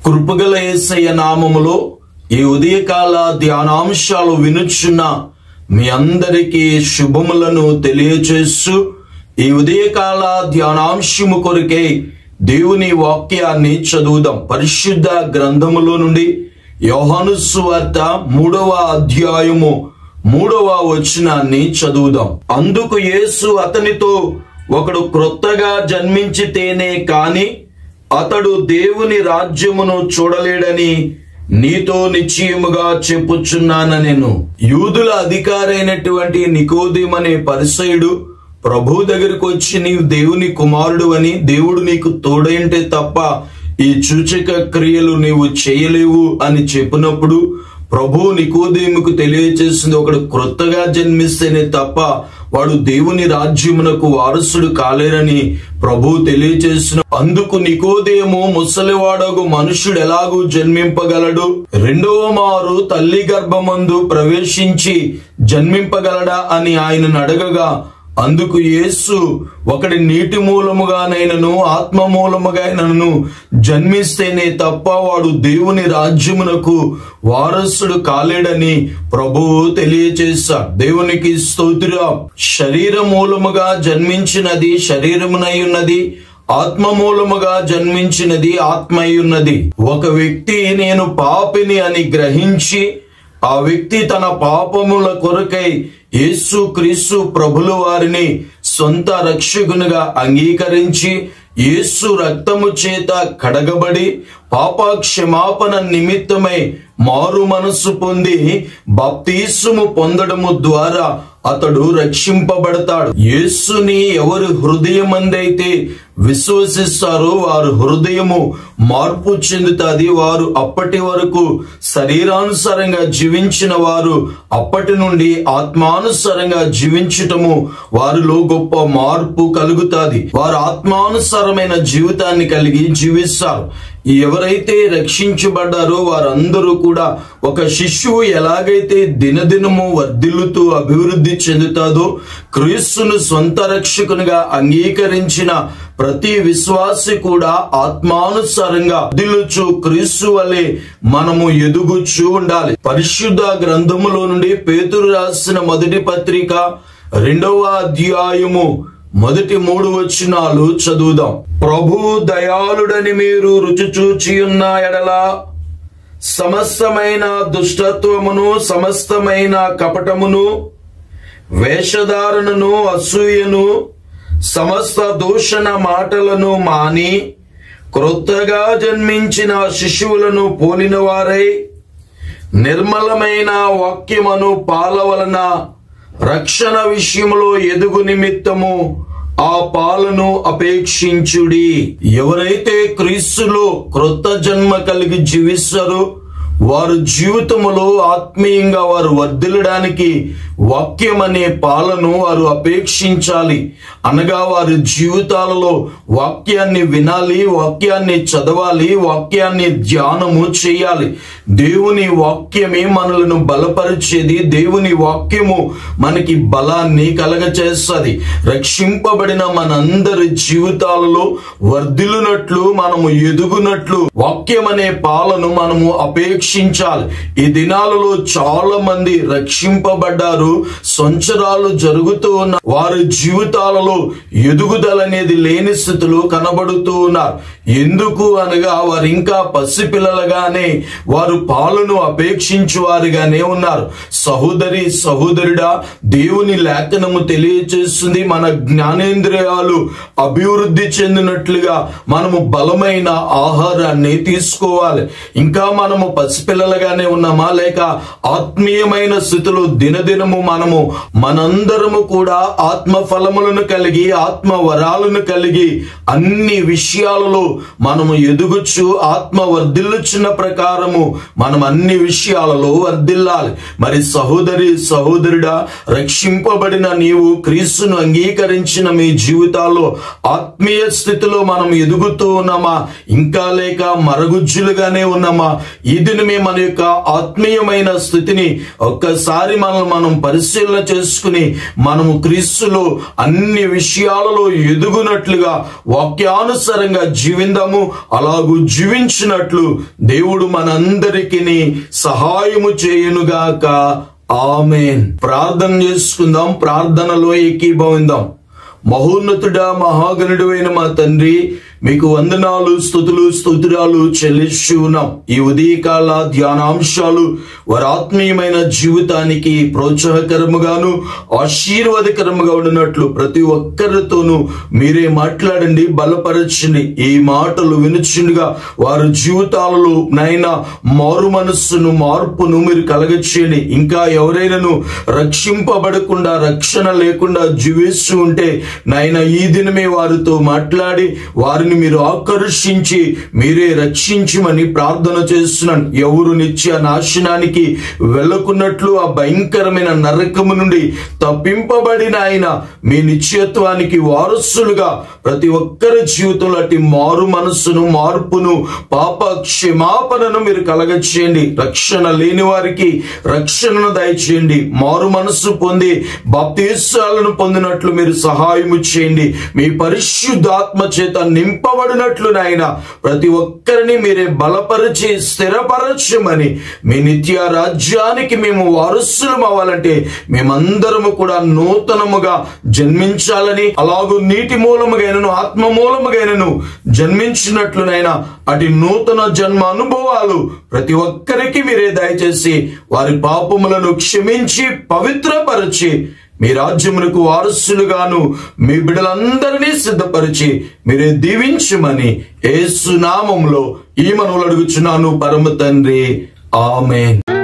కృపగల యేసయ్య నామములో ఈ ఉదయకాల ధ్యానాంశాలు వినుచున్న మీ అందరికీ శుభములను తెలియచేస్తూ ఈ ఉదయకాల ధ్యానాంశము కొరకే దేవుని వాక్యాన్ని చదువుదాం. పరిశుద్ధ గ్రంథములో నుండి యోహాను సువార్త 3వ అధ్యాయము 3వ వచనాన్ని చదువుదాం. అందుకు యేసు అతనితో, ఒకడు క్రొత్తగా జన్మించితేనే కాని అతడు దేవుని రాజ్యమును చూడలేడని నీతో నిశ్చయముగా చెప్పుచున్నానెను. యూదుల అధికారైనటువంటి నికోదేము అనే పరిసయ్యుడు ప్రభు దగ్గరికి వచ్చి, నీవు దేవుని కుమారుడు అని, దేవుడు నీకు తోడైంటే తప్ప ఈ సూచక క్రియలు నీవు చేయలేవు అని చెప్పినప్పుడు ప్రభు నికోదేముకు తెలియజేసింది, ఒకడు క్రొత్తగా జన్మిస్తేనే తప్ప వాడు దేవుని రాజ్యమునకు వారసుడు కాలేరని ప్రభు తెలియజేసిన. అందుకు నికోదేము, ముసలివాడగు మనుష్యుడు ఎలాగూ జన్మింపగలడు? రెండవ మారు తల్లి గర్భమందు ప్రవేశించి జన్మింపగలడా అని ఆయనను అడగగా, అందుకు యేసు, ఒకడి నీటి మూలముగానైనను ఆత్మ మూలముగానైనను జన్మిస్తేనే తప్ప వాడు దేవుని రాజ్యమునకు వారసుడు కాలేడని ప్రభువు తెలియచేశాడు. దేవునికి స్తోత్రం. శరీర మూలముగా జన్మించినది శరీరమునై ఉన్నది, ఆత్మ మూలముగా జన్మించినది ఆత్మై ఉన్నది. ఒక వ్యక్తి నేను పాపిని అని గ్రహించి ఆ వ్యక్తి తన పాపముల కొరకై యేసు క్రీస్తు ప్రభుల వారిని సొంత రక్షకునిగా అంగీకరించి యేసు రక్తము చేత కడగబడి పాప క్షమాపణ నిమిత్తమై మారు మనసు పొంది బాప్తిస్మము పొందడము ద్వారా అతడు రక్షింపబడతాడు. యేసుని ఎవరు హృదయమందైతే విశ్వసిస్తారో వారు హృదయము మార్పు చెందుతుంది. వారు అప్పటి వరకు శరీరానుసారంగా జీవించిన వారు అప్పటి నుండి ఆత్మానుసారంగా జీవించటము వారిలో గొప్ప మార్పు కలుగుతుంది. వారు ఆత్మానుసారమైన జీవితాన్ని కలిగి జీవిస్తారు. ఎవరైతే రక్షించబడ్డారో వారందరూ కూడా ఒక శిశువు ఎలాగైతే దినదినము వర్ధిల్లుతూ అభివృద్ధి చెందుతాదో, క్రీస్తును సొంత రక్షకునిగా అంగీకరించిన ప్రతి విశ్వాసి కూడా ఆత్మానుసారంగా వర్ధిల్లుచు క్రీస్తు వలె మనము ఎదుగుచూ ఉండాలి. పరిశుద్ధ గ్రంథములో నుండి పేతురు రాసిన మొదటి పత్రిక 2వ అధ్యాయము మొదటి 3 వచనాలు చదువుదాం. ప్రభు దయాళుడని మీరు రుచి చూచి ఉన్న ఎడల సమస్తమైన దుష్టత్వమును, సమస్తమైన కపటమును, వేషధారణను, అసూయను, సమస్త దూషణ మాటలను మాని క్రొత్తగా జన్మించిన శిశువులను పోలిన వారై నిర్మలమైన వాక్యమును పాల వలన రక్షణ విషయములో ఎదుగు నిమిత్తము ఆ పాలను అపేక్షించుడి. ఎవరైతే క్రీస్తులో క్రొత్త జన్మ కలిగి జీవిస్తారో వారు జీవితములో ఆత్మీయంగా వారు వర్ధిల్లడానికి వాక్యం అనే పాలను వారు అపేక్షించాలి. అనగా వారి జీవితాలలో వాక్యాన్ని వినాలి, వాక్యాన్ని చదవాలి, వాక్యాన్ని ధ్యానము చేయాలి. దేవుని వాక్యమే మనలను బలపరిచేది. దేవుని వాక్యము మనకి బలాన్ని కలగచేస్తుంది. రక్షింపబడిన మనందరి జీవితాలలో వర్ధిల్లునట్లు, మనము ఎదుగునట్లు వాక్యం అనే పాలను మనము అపేక్షించాలి. ఈ దినాలలో చాలా మంది రక్షింపబడ్డారు, సంవత్సరాలు జరుగుతూ ఉన్న వారి జీవితాలలో ఎదుగుదల అనేది లేని స్థితిలో కనబడుతూ ఉన్నారు. ఎందుకు అనగా వారు ఇంకా పసిపిల్లలుగానే వారు పాలను అపేక్షించు వారిగానే ఉన్నారు. సహోదరి సహోదరుడా, దేవుని లేఖనము తెలియచేస్తుంది, మన జ్ఞానేంద్రియాలు అభివృద్ధి చెందినట్లుగా మనము బలమైన ఆహారాన్ని తీసుకోవాలి. ఇంకా మనము పసిపిల్లలుగానే ఉన్నామా, లేక ఆత్మీయమైన స్థితిలో దినదినము మనందరము కూడా ఆత్మ ఫలములను కలిగి, ఆత్మ వరాలను కలిగి అన్ని విషయాలలో మనము ఎదుగుచు ఆత్మ వర్ధిల్లుచున్న ప్రకారము మనం అన్ని విషయాలలో వర్ధిల్లాలి. మరి సహోదరి సహోదరుడా, రక్షింపబడిన నీవు క్రీస్తును అంగీకరించిన మీ జీవితాల్లో ఆత్మీయ స్థితిలో మనం ఎదుగుతూ ఉన్నామా, ఇంకా లేక మరుగుజ్జులుగానే ఉన్నామా? ఈ దినమే మన యొక్క ఆత్మీయమైన స్థితిని ఒక్కసారి మనం పరిశీలన చేసుకుని మనము క్రీస్తులో అన్ని విషయాలలో ఎదుగునట్లుగా వాక్యానుసారంగా జీవిందాము. అలాగూ జీవించినట్లు దేవుడు మనందరికీ సహాయము చేయునుగాక. ఆమేన్. ప్రార్థన చేసుకుందాం. ప్రార్థనలో ఏకీభవిద్దాం. మహోన్నతుడా, మహాగణుడు అయిన మా తండ్రి, మీకు వందనాలు, స్తుతులు, స్తోత్రాలు చెల్లిస్తూ ఉన్నాం. ఈ ఉదయకాల ధ్యానాంశాలు వారి ఆత్మీయమైన జీవితానికి ప్రోత్సాహకరముగాను ఆశీర్వాదకరముగా ఉన్నట్లు ప్రతి ఒక్కరితోనూ మీరే మాట్లాడండి, బలపరచండి. ఈ మాటలు వినుచుండగా వారి జీవితాలలో నైనా మారు మనస్సును, మార్పును మీరు కలగచేయండి. ఇంకా ఎవరైనాను రక్షింపబడకుండా, రక్షణ లేకుండా జీవిస్తూ ఉంటే నైనా ఈ దినమే వారితో మాట్లాడి వారిని మీరు ఆకర్షించి మీరే రక్షించమని ప్రార్థన చేస్తున్నాను. ఎవరు నిత్య నాశనానికి వెళ్ళకున్నట్లు ఆ భయంకరమైన నరకము నుండి తప్పింపబడిన ఆయన మీ నిత్యత్వానికి వారసులుగా ప్రతి ఒక్కరి జీవితంలో అట్టి మారు మనస్సును, మార్పును, పాప క్షమాపణను మీరు కలగచేయండి. రక్షణ లేని వారికి రక్షణను దయచేయండి. మారు మనస్సు పొంది బాప్తీసాలను పొందినట్లు మీరు సహాయము చేయండి. మీ పరిశుద్ధాత్మ చేత నింపబడినట్లు నాయన ప్రతి ఒక్కరిని మీరే బలపరిచి స్థిరపరచమని, మీ నిత్య రాజ్యానికి మేము వారసులం అవ్వాలంటే మేమందరము కూడా నూతనముగా జన్మించాలని, అలాగూ నీటి మూలముగైనను ఆత్మ మూలముగైనను జన్మించినట్లునైనా అటు నూతన జన్మ అనుభవాలు ప్రతి ఒక్కరికి మీరే దయచేసి వారి పాపములను క్షమించి పవిత్రపరిచి మీ రాజ్యమునకు వారసులుగాను మీ బిడ్డలందరినీ సిద్ధపరిచి మీరే దీవించమని యేసు నామములో ఈ మనవులు అడుగుచున్నాను పరమ తండ్రి. ఆమేన్.